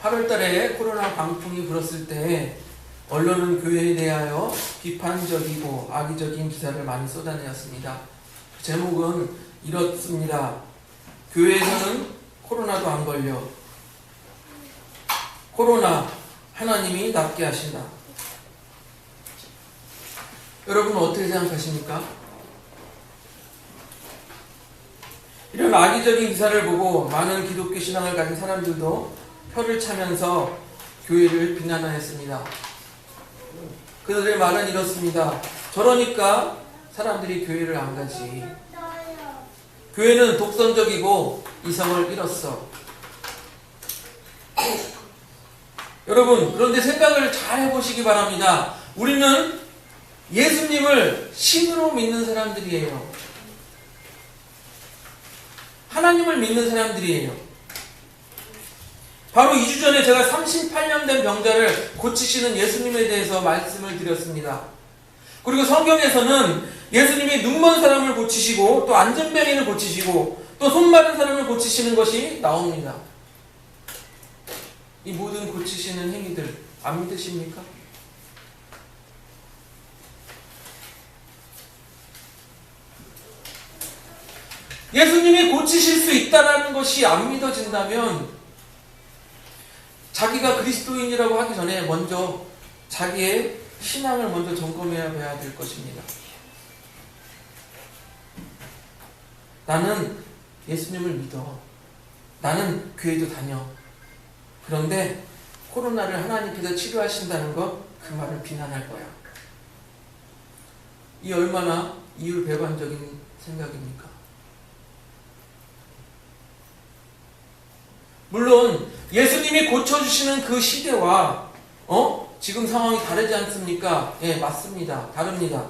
8월 달에 코로나 광풍이 불었을 때 언론은 교회에 대하여 비판적이고 악의적인 기사를 많이 쏟아내었습니다. 제목은 이렇습니다. 교회에서는 코로나도 안 걸려. 코로나 하나님이 낫게 하신다. 여러분 어떻게 생각하십니까? 이런 악의적인 기사를 보고 많은 기독교 신앙을 가진 사람들도 혀를 차면서 교회를 비난하였습니다. 그들의 말은 이렇습니다. 저러니까 사람들이 교회를 안 가지. 교회는 독선적이고 이성을 잃었어. 여러분, 그런데 생각을 잘 해보시기 바랍니다. 우리는 예수님을 신으로 믿는 사람들이에요. 하나님을 믿는 사람들이에요. 바로 2주 전에 제가 38년 된 병자를 고치시는 예수님에 대해서 말씀을 드렸습니다. 그리고 성경에서는 예수님이 눈먼 사람을 고치시고 또 안전병인을 고치시고 또 손 마른 사람을 고치시는 것이 나옵니다. 이 모든 고치시는 행위들 안 믿으십니까? 예수님이 고치실 수 있다는 것이 안 믿어진다면 자기가 그리스도인이라고 하기 전에 먼저 자기의 신앙을 먼저 점검해야 될 것입니다. 나는 예수님을 믿어. 나는 교회도 다녀. 그런데 코로나를 하나님께서 치료하신다는 것, 그 말을 비난할 거야. 이 얼마나 이율배반적인 생각입니까? 물론 예수님이 고쳐주시는 그 시대와 지금 상황이 다르지 않습니까? 예, 맞습니다. 다릅니다.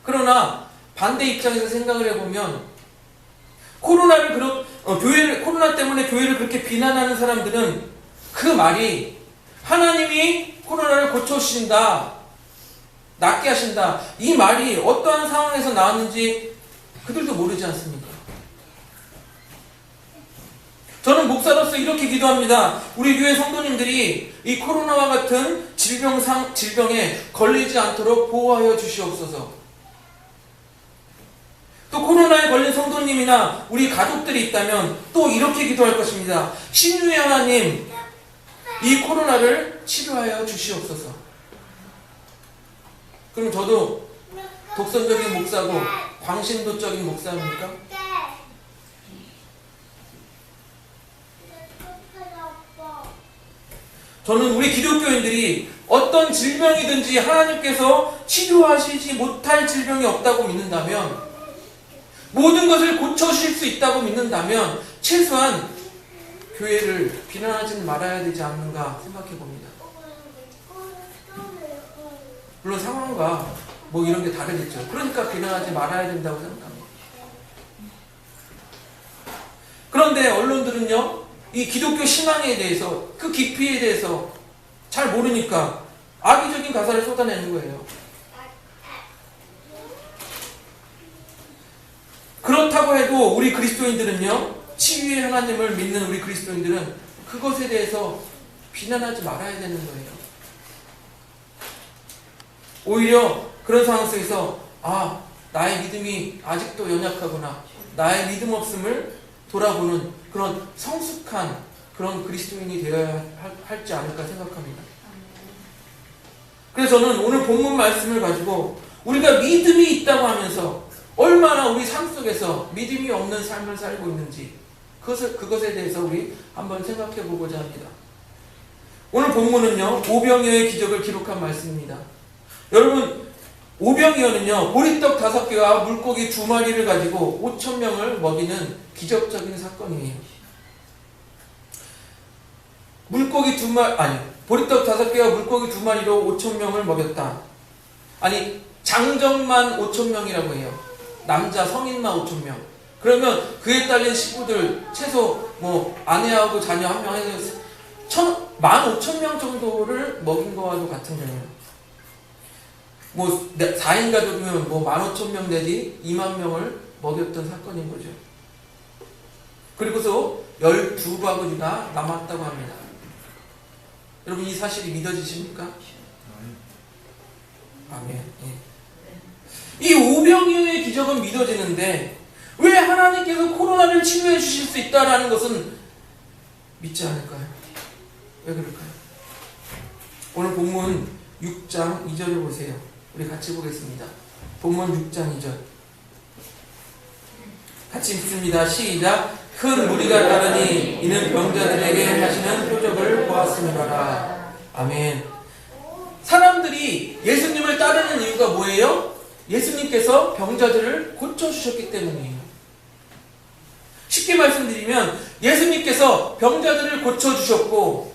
그러나 반대 입장에서 생각을 해보면 코로나 때문에 교회를 그렇게 비난하는 사람들은 그 말이 하나님이 코로나를 고쳐주신다, 낫게 하신다, 이 말이 어떠한 상황에서 나왔는지 그들도 모르지 않습니까? 저는 목사로서 이렇게 기도합니다. 우리 교회 성도님들이 이 코로나와 같은 질병에 걸리지 않도록 보호하여 주시옵소서. 또 코로나에 걸린 성도님이나 우리 가족들이 있다면 또 이렇게 기도할 것입니다. 신유의 하나님, 이 코로나를 치료하여 주시옵소서. 그럼 저도 독선적인 목사고 광신도적인 목사입니까? 저는 우리 기독교인들이 어떤 질병이든지 하나님께서 치료하시지 못할 질병이 없다고 믿는다면, 모든 것을 고쳐주실 수 있다고 믿는다면 최소한 교회를 비난하지는 말아야 되지 않는가 생각해 봅니다. 물론 상황과 뭐 이런 게 다르겠죠. 그러니까 비난하지 말아야 된다고 생각합니다. 그런데 언론들은요, 이 기독교 신앙에 대해서, 그 깊이에 대해서 잘 모르니까 악의적인 가사를 쏟아내는 거예요. 그렇다고 해도 우리 그리스도인들은요, 치유의 하나님을 믿는 우리 그리스도인들은 그것에 대해서 비난하지 말아야 되는 거예요. 오히려 그런 상황 속에서 나의 믿음이 아직도 연약하구나, 나의 믿음 없음을 돌아보는 그런 성숙한 그런 그리스도인이 되어야 할지 않을까 생각합니다. 그래서 저는 오늘 본문 말씀을 가지고 우리가 믿음이 있다고 하면서 얼마나 우리 삶 속에서 믿음이 없는 삶을 살고 있는지 그것에 대해서 우리 한번 생각해 보고자 합니다. 오늘 본문은요, 오병이어의 기적을 기록한 말씀입니다. 여러분, 오병이어는요, 보리떡 5개와 물고기 2마리를 가지고 5,000명을 먹이는 기적적인 사건이에요. 보리떡 5개와 물고기 2마리로 5,000명을 먹였다. 아니, 장정만 5,000명이라고 해요. 남자 성인만 5,000명. 그러면 그에 딸린 식구들 최소 아내하고 자녀 1명 해서 15,000명 정도를 먹인 거와도 같은 거예요. 4인 가족이면 15,000명 내지 2만 명을 먹였던 사건인 거죠. 그리고서 12바구니가 남았다고 합니다. 여러분 이 사실이 믿어지십니까? 아멘. 이 오병이어의 기적은 믿어지는데 왜 하나님께서 코로나를 치료해 주실 수 있다라는 것은 믿지 않을까요? 왜 그럴까요? 오늘 본문 6장 2절을 보세요. 우리 같이 보겠습니다. 본문 6장 2절 같이 읽습니다. 시작. 큰 무리가 따르니 이는 병자들에게 하시는 표적을 보았음이라. 아멘. 사람들이 예수님을 따르는 이유가 뭐예요? 예수님께서 병자들을 고쳐주셨기 때문이에요. 쉽게 말씀드리면 예수님께서 병자들을 고쳐주셨고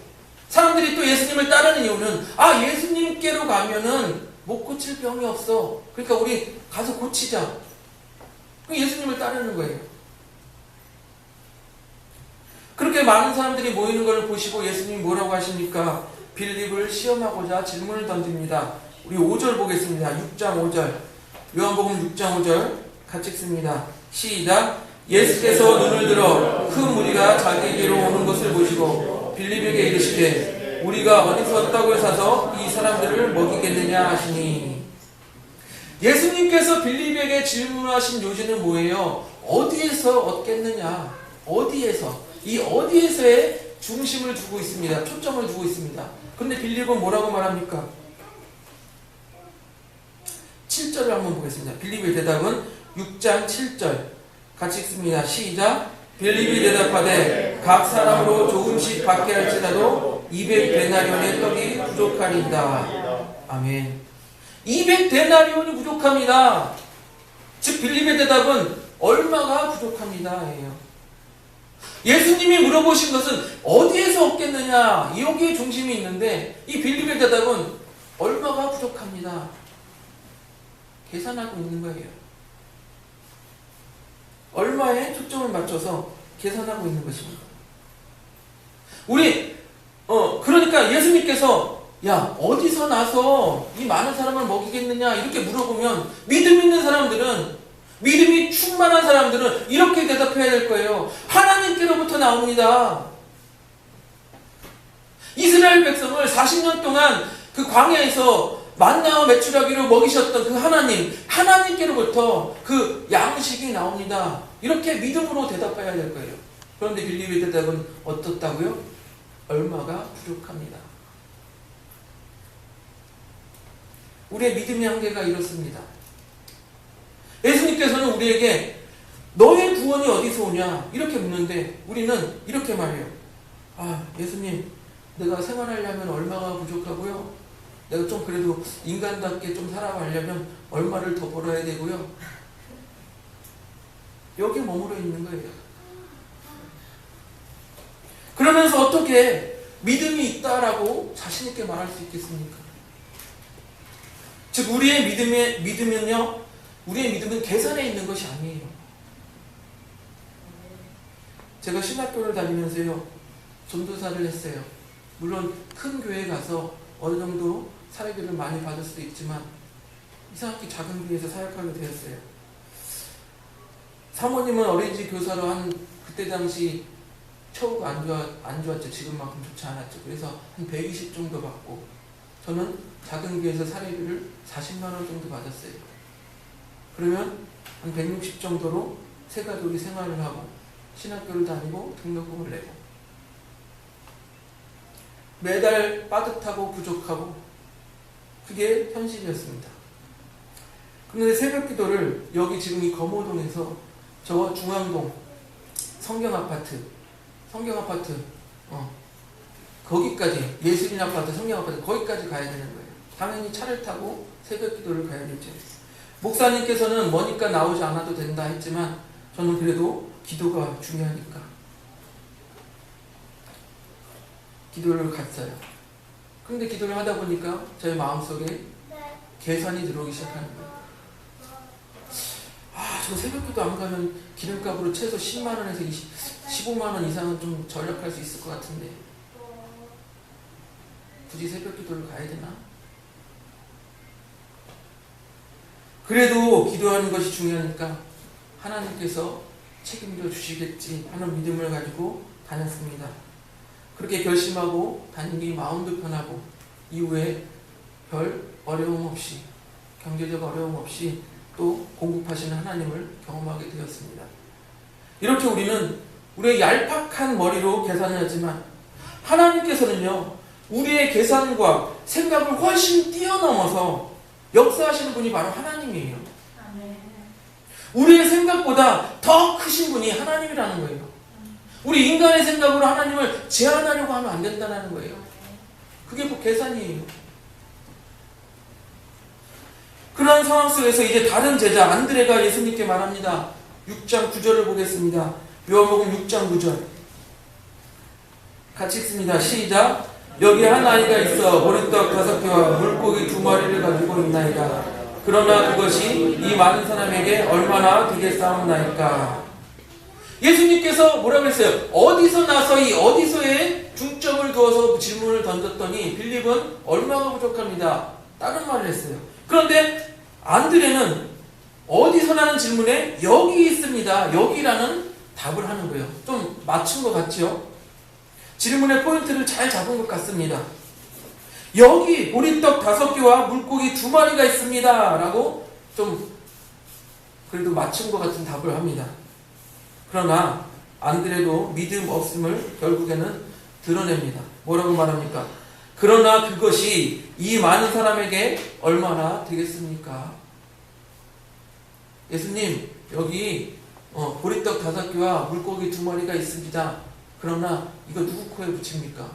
사람들이 또 예수님을 따르는 이유는 예수님께로 가면은 못 고칠 병이 없어. 그러니까 우리 가서 고치자. 예수님을 따르는 거예요. 그렇게 많은 사람들이 모이는 걸 보시고 예수님이 뭐라고 하십니까? 빌립을 시험하고자 질문을 던집니다. 우리 5절 보겠습니다. 6장 5절. 요한복음 6장 5절 같이 읽습니다. 시작. 예수께서 눈을 들어 큰 무리가 자기에게로 오는 것을 보시고 빌립에게 이르시되 우리가 어디서 떡을 사서 이 사람들을 먹이겠느냐 하시니. 예수님께서 빌립에게 질문하신 요지는 뭐예요? 어디에서 얻겠느냐? 어디에서? 이 어디에서의 중심을 두고 있습니다. 초점을 두고 있습니다. 그런데 빌립은 뭐라고 말합니까? 7절을 한번 보겠습니다. 빌립의 대답은 6장 7절 같이 읽습니다. 시작. 빌립이 대답하되 각 사람으로 조금씩 받게 할지라도 200데나리온의 떡이 부족하리이다. 아멘. 200데나리온이 부족합니다. 즉 빌립의 대답은 얼마가 부족합니다 예요. 예수님이 물어보신 것은 어디에서 얻겠느냐, 여기에 중심이 있는데 이 빌립의 대답은 얼마가 부족합니다. 계산하고 있는 거예요. 얼마에 초점을 맞춰서 계산하고 있는 것입니다. 그러니까 예수님께서 어디서 나서 이 많은 사람을 먹이겠느냐 이렇게 물어보면 믿음 있는 사람들은, 믿음이 충만한 사람들은 이렇게 대답해야 될 거예요. 하나님께로부터 나옵니다. 이스라엘 백성을 40년 동안 그 광야에서 만나와 메추라기로 먹이셨던 그 하나님께로부터 그 양식이 나옵니다. 이렇게 믿음으로 대답해야 될 거예요. 그런데 빌립의 대답은 어떻다고요? 얼마가 부족합니다. 우리의 믿음의 한계가 이렇습니다. 예수님께서는 우리에게 너의 구원이 어디서 오냐 이렇게 묻는데 우리는 이렇게 말해요. 예수님, 내가 생활하려면 얼마가 부족하고요? 내가 좀 그래도 인간답게 좀 살아가려면 얼마를 더 벌어야 되고요? 여기에 머물러 있는 거예요. 그러면서 어떻게 믿음이 있다라고 자신있게 말할 수 있겠습니까? 즉 우리의 믿음은요, 우리의 믿음은 계산에 있는 것이 아니에요. 제가 신학교를 다니면서요, 전도사를 했어요. 물론 큰 교회에 가서 어느 정도 사례비를 많이 받을 수도 있지만 이상하게 작은 교회에서 사역하게 되었어요. 사모님은 어린이집 교사로 그때 당시 처우가 안 좋았죠. 지금만큼 좋지 않았죠. 그래서 한 120 정도 받고 저는 작은 교회에서 사례비를 40만 원 정도 받았어요. 그러면 한 160 정도로 세 가족이 생활을 하고 신학교를 다니고 등록금을 내고 매달 빠듯하고 부족하고 그게 현실이었습니다. 그런데 새벽 기도를 여기 지금 이 검호동에서 저 중앙동 성경아파트 거기까지, 예술인 아파트 성경아파트 거기까지 가야 되는 거예요. 당연히 차를 타고 새벽 기도를 가야 되죠. 목사님께서는 머니까 나오지 않아도 된다 했지만 저는 그래도 기도가 중요하니까 기도를 갔어요. 그런데 기도를 하다 보니까 저의 마음속에 계산이 들어오기 시작하는 거예요. 저 새벽 기도 안 가면 기름값으로 최소 10만 원에서 15만 원 이상은 좀 절약할 수 있을 것 같은데 굳이 새벽 기도를 가야 되나? 그래도 기도하는 것이 중요하니까 하나님께서 책임져 주시겠지 하는 믿음을 가지고 다녔습니다. 그렇게 결심하고 다니니 마음도 편하고 이후에 별 어려움 없이 경제적 어려움 없이 또 공급하시는 하나님을 경험하게 되었습니다. 이렇게 우리는 우리의 얄팍한 머리로 계산을 하지만 하나님께서는요 우리의 계산과 생각을 훨씬 뛰어넘어서 역사하시는 분이 바로 하나님이에요. 우리의 생각보다 더 크신 분이 하나님이라는 거예요. 우리 인간의 생각으로 하나님을 제한하려고 하면 안 된다는 거예요. 그게 뭐 계산이에요. 그런 상황 속에서 이제 다른 제자 안드레가 예수님께 말합니다. 6장 9절을 보겠습니다. 요한복음 6장 9절 같이 읽습니다. 시작. 여기 한 아이가 있어 보리떡 5개와 물고기 2마리를 가지고 있나이다. 그러나 그것이 이 많은 사람에게 얼마나 되겠사옵나이까. 예수님께서 뭐라고 했어요? 어디서 나서 이 어디서에 중점을 두어서 질문을 던졌더니 빌립은 얼마가 부족합니다. 다른 말을 했어요. 그런데 안드레는 어디서라는 질문에 여기 있습니다. 여기라는 답을 하는 거예요. 좀 맞춘 것 같죠? 질문의 포인트를 잘 잡은 것 같습니다. 여기 보리떡 5개와 물고기 2마리가 있습니다. 라고 좀 그래도 맞춘 것 같은 답을 합니다. 그러나 안드레도 믿음 없음을 결국에는 드러냅니다. 뭐라고 말합니까? 그러나 그것이 이 많은 사람에게 얼마나 되겠습니까? 예수님 여기 보리떡 5개와 물고기 2마리가 있습니다. 그러나 이거 누구 코에 붙입니까?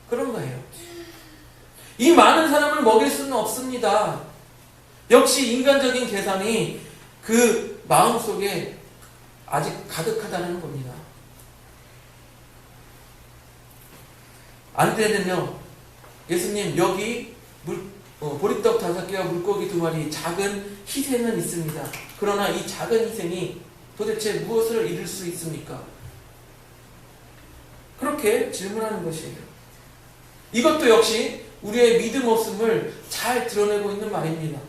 그런 거예요. 이 많은 사람을 먹일 수는 없습니다. 역시 인간적인 계산이 그 마음속에 아직 가득하다는 겁니다. 안드레는요 예수님 여기 보리떡 5개와 물고기 2마리 작은 희생은 있습니다. 그러나 이 작은 희생이 도대체 무엇을 이룰 수 있습니까? 그렇게 질문하는 것이에요. 이것도 역시 우리의 믿음 없음을 잘 드러내고 있는 말입니다.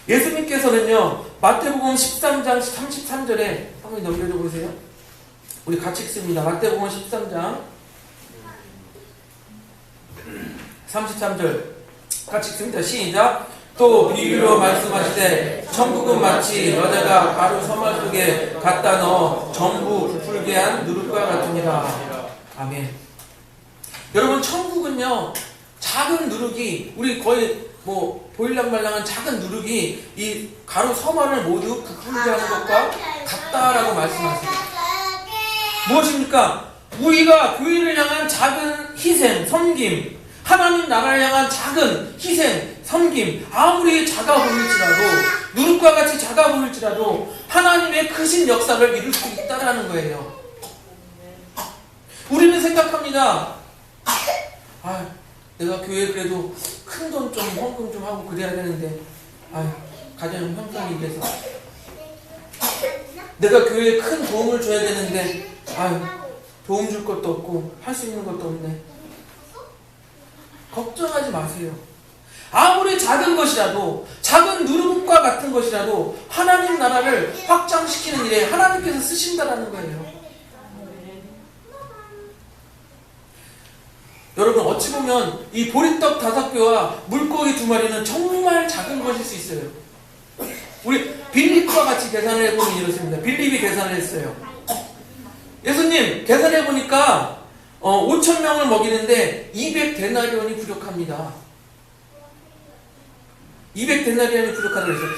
예수님께서는요 마태복음 13장 33절에 한번 넘겨줘 보세요. 우리 같이 읽습니다. 마태복음 13장 33절 같이 읽습니다. 시작. 또 비유로 말씀하시되 천국은 마치 여자가 가루 서말 속에 갖다 넣어 전부 부풀게 한 누룩과 같으니라. 아멘. 여러분 천국은요 작은 누룩이 우리 거의 뭐 보일랑말랑한 작은 누룩이 이 가루 서말을 모두 부풀게 하는 것과 같다라고 말씀하세요. 무엇입니까? 우리가 교회를 향한 작은 희생, 섬김, 하나님 나라를 향한 작은 희생, 섬김, 아무리 작아 보일지라도 누룩과 같이 작아 보일지라도 하나님의 크신 역사를 이룰 수 있다는 거예요. 우리는 생각합니다. 내가 교회에 그래도 큰 돈 좀 헌금 좀 하고 그래야 되는데 가정 형편이 이래서 내가 교회에 큰 도움을 줘야 되는데 도움 줄 것도 없고 할 수 있는 것도 없네. 걱정하지 마세요. 아무리 작은 것이라도 작은 누룩과 같은 것이라도 하나님 나라를 확장시키는 일에 하나님께서 쓰신다라는 거예요. 여러분 어찌 보면 이 보리떡 5개와 물고기 2마리는 정말 작은 것일 수 있어요. 우리 빌립과 같이 계산을 해보면 이렇습니다. 빌립이 계산을 했어요. 예수님 계산해보니까 5,000명을 먹이는데 200데나리온이 부족합니다. 200데나리온이 부족하다고 했어요.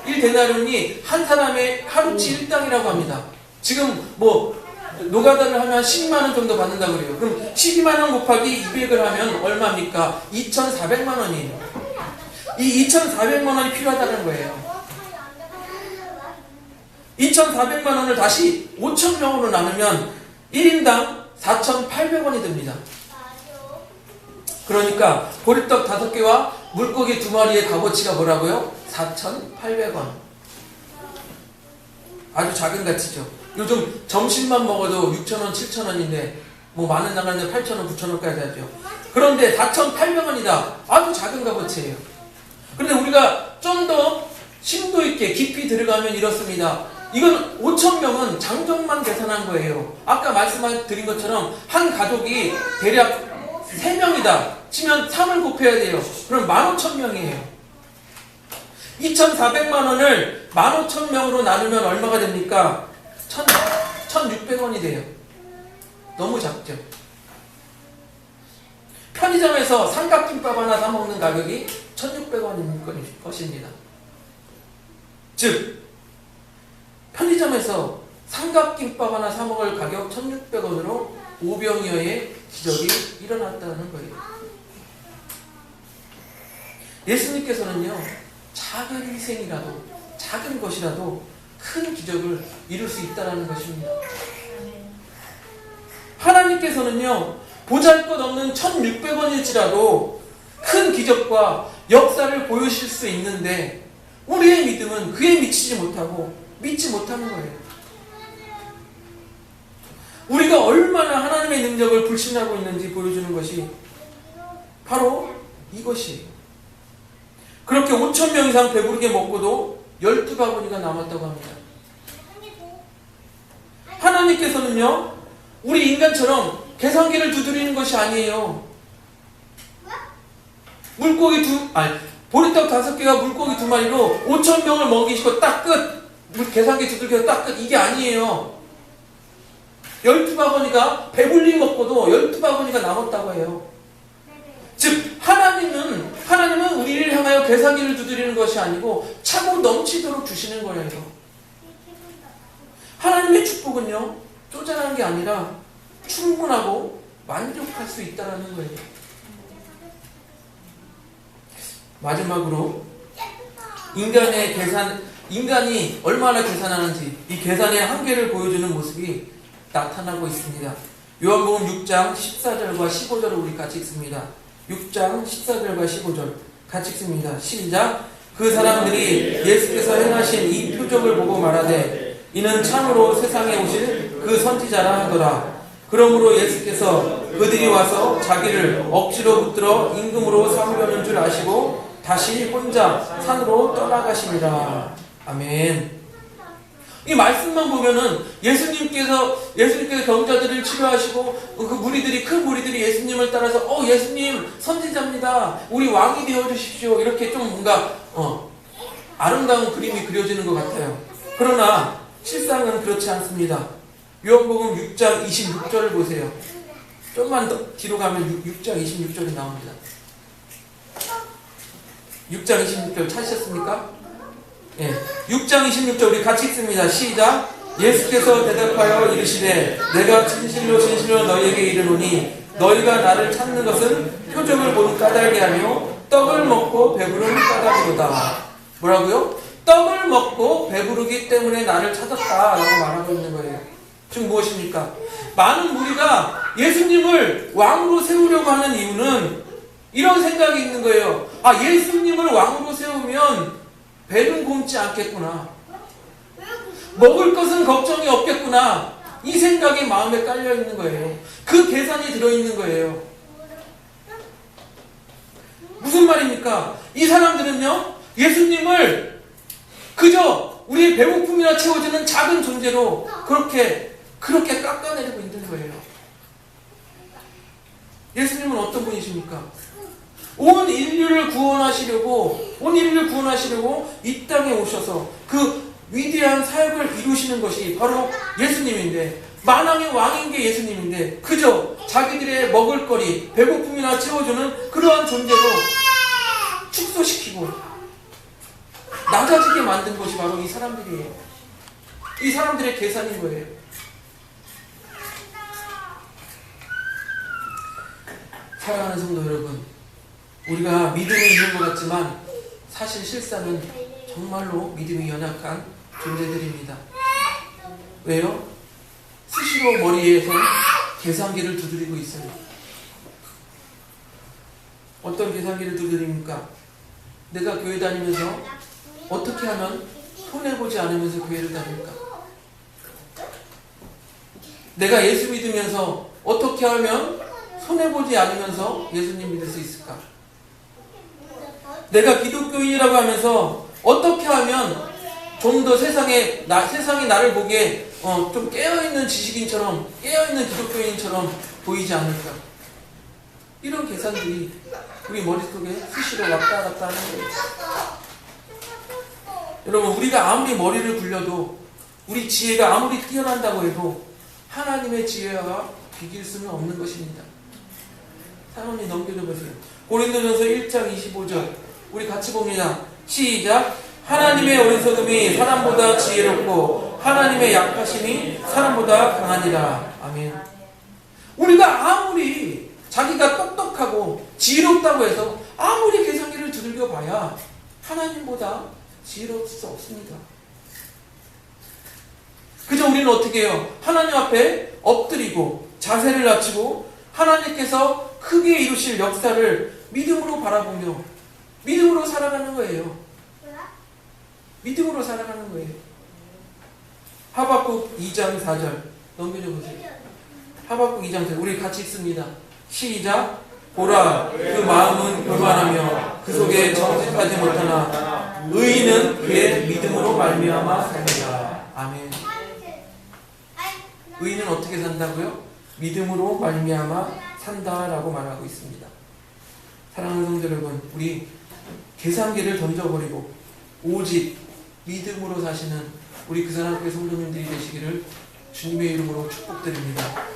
1데나리온이 한 사람의 하루치 일당이라고 합니다. 지금 뭐 노가다를 하면 12만원 정도 받는다고 그래요. 그럼 12만원 곱하기 200을 하면 얼마입니까? 2,400만원이에요. 이 2,400만원이 필요하다는 거예요. 2,400만원을 다시 5,000명으로 나누면 1인당 4,800원이 됩니다. 그러니까 보리떡 5개와 물고기 2마리의 값어치가 뭐라고요? 4,800원. 아주 작은 가치죠. 요즘 점심만 먹어도 6,000원, 7,000원인데 뭐 많은 나가는데 8,000원, 9,000원까지 하죠. 그런데 4,800원이다. 아주 작은 값어치예요. 그런데 우리가 좀 더 심도 있게 깊이 들어가면 이렇습니다. 이건 5천 명은 장정만 계산한 거예요. 아까 말씀드린 것처럼 한 가족이 대략 3명이다 치면 3을 곱해야 돼요. 그럼 15,000명이에요. 2,400만 원을 15,000명으로 나누면 얼마가 됩니까? 1,600원이 돼요. 너무 작죠. 편의점에서 삼각김밥 하나 사 먹는 가격이 1,600원인 것입니다. 즉 편의점에서 삼각김밥 하나 사 먹을 가격 1,600원으로 오병이어의 기적이 일어났다는 거예요. 예수님께서는요, 작은 희생이라도, 작은 것이라도 큰 기적을 이룰 수 있다는 것입니다. 하나님께서는요, 보잘것없는 1,600원일지라도 큰 기적과 역사를 보여주실 수 있는데 우리의 믿음은 그에 미치지 못하고 믿지 못하는 거예요. 우리가 얼마나 하나님의 능력을 불신하고 있는지 보여주는 것이 바로 이것이에요. 그렇게 5,000명 이상 배부르게 먹고도 12바구니가 남았다고 합니다. 하나님께서는요, 우리 인간처럼 계산기를 두드리는 것이 아니에요. 보리떡 5개가 물고기 2마리로 5,000명을 먹이시고 딱 끝! 계산기 두들겨서 딱 끝! 이게 아니에요. 12바구니가 배불리 먹고도 12바구니가 남았다고 해요. 즉 하나님은 우리를 향하여 계산기를 두드리는 것이 아니고 차고 넘치도록 주시는 거예요. 하나님의 축복은요, 쪼잔한 게 아니라 충분하고 만족할 수 있다는 거예요. 마지막으로 인간이 얼마나 계산하는지 이 계산의 한계를 보여주는 모습이 나타나고 있습니다. 요한복음 6장 14절과 15절을 우리 같이 읽습니다. 6장 14절과 15절 같이 읽습니다. 시작. 그 사람들이 예수께서 행하신 이 표적을 보고 말하되 이는 참으로 세상에 오실 그 선지자라 하더라. 그러므로 예수께서 그들이 와서 자기를 억지로 붙들어 임금으로 삼으려는 줄 아시고 다시 혼자 산으로 떠나가시니라. 아멘. 이 말씀만 보면은 예수님께서 병자들을 치료하시고 큰 무리들이 예수님을 따라서 예수님 선지자입니다. 우리 왕이 되어 주십시오. 이렇게 좀 뭔가 아름다운 그림이 그려지는 것 같아요. 그러나 실상은 그렇지 않습니다. 요한복음 6장 26절을 보세요. 좀만 더 뒤로 가면 6장 26절이 나옵니다. 6장 26절 찾으셨습니까? 예. 6장 26절 우리 같이 읽습니다. 시작. 예수께서 대답하여 이르시되 내가 진실로 진실로 너희에게 이르노니 너희가 나를 찾는 것은 표적을 보는 까닭이 아니요 떡을 먹고 배부른 까닭이로다. 뭐라고요? 떡을 먹고 배부르기 때문에 나를 찾았다라고 말하고 있는 거예요. 즉 무엇입니까? 많은 무리가 예수님을 왕으로 세우려고 하는 이유는 이런 생각이 있는 거예요. 예수님을 왕으로 세우면 배는 굶지 않겠구나. 먹을 것은 걱정이 없겠구나. 이 생각이 마음에 깔려 있는 거예요. 그 계산이 들어있는 거예요. 무슨 말입니까? 이 사람들은요, 예수님을 그저 우리의 배고픔이나 채워주는 작은 존재로 그렇게 깎아내리고 있는 거예요. 예수님은 어떤 분이십니까? 온 인류를 구원하시려고 이 땅에 오셔서 그 위대한 사역을 이루시는 것이 바로 예수님인데, 만왕의 왕인 게 예수님인데 그저 자기들의 먹을거리, 배고픔이나 채워주는 그러한 존재로 축소시키고 낮아지게 만든 것이 바로 이 사람들이에요. 이 사람들의 계산인 거예요. 사랑하는 성도 여러분, 우리가 믿음이 있는 것 같지만 사실 실상은 정말로 믿음이 연약한 존재들입니다. 왜요? 스스로 머리에서 계산기를 두드리고 있어요. 어떤 계산기를 두드립니까? 내가 교회 다니면서 어떻게 하면 손해보지 않으면서 교회를 다닐까? 내가 예수 믿으면서 어떻게 하면 손해보지 않으면서 예수님 믿을 수 있을까? 내가 기독교인이라고 하면서 어떻게 하면 좀 더 세상이 나를 보기에 좀 깨어있는 지식인처럼, 깨어있는 기독교인처럼 보이지 않을까. 이런 계산들이 우리 머릿속에 수시로 왔다 갔다 하는 거예요. 여러분, 우리가 아무리 머리를 굴려도, 우리 지혜가 아무리 뛰어난다고 해도 하나님의 지혜와 비길 수는 없는 것입니다. 사모님 넘겨줘 보세요. 고린도전서 1장 25절 우리 같이 봅니다. 시작. 하나님의 어리석음이 사람보다 지혜롭고 하나님의 약하심이 사람보다 강하니라. 아멘. 우리가 아무리 자기가 똑똑하고 지혜롭다고 해서 아무리 계산기를 두들겨 봐야 하나님보다 지혜로울 수 없습니다. 그저 우리는 어떻게 해요? 하나님 앞에 엎드리고 자세를 낮추고 하나님께서 크게 이루실 역사를 믿음으로 바라보며 믿음으로 살아가는 거예요. 믿음으로 살아가는 거예요. 하박국 2장 4절 넘겨줘 보세요. 하박국 2장 4절 우리 같이 읽습니다. 시작. 보라, 그 마음은 교만하며 그 속에 정직하지 못하나 의인은 그의 믿음으로 말미암아 삽니다. 아멘. 의인은 어떻게 산다고요? 믿음으로 말미암아 산다라고 말하고 있습니다. 사랑하는 성도 여러분, 우리 계산기를 던져버리고 오직 믿음으로 사시는 우리 그 사람교회 성도님들이 되시기를 주님의 이름으로 축복드립니다.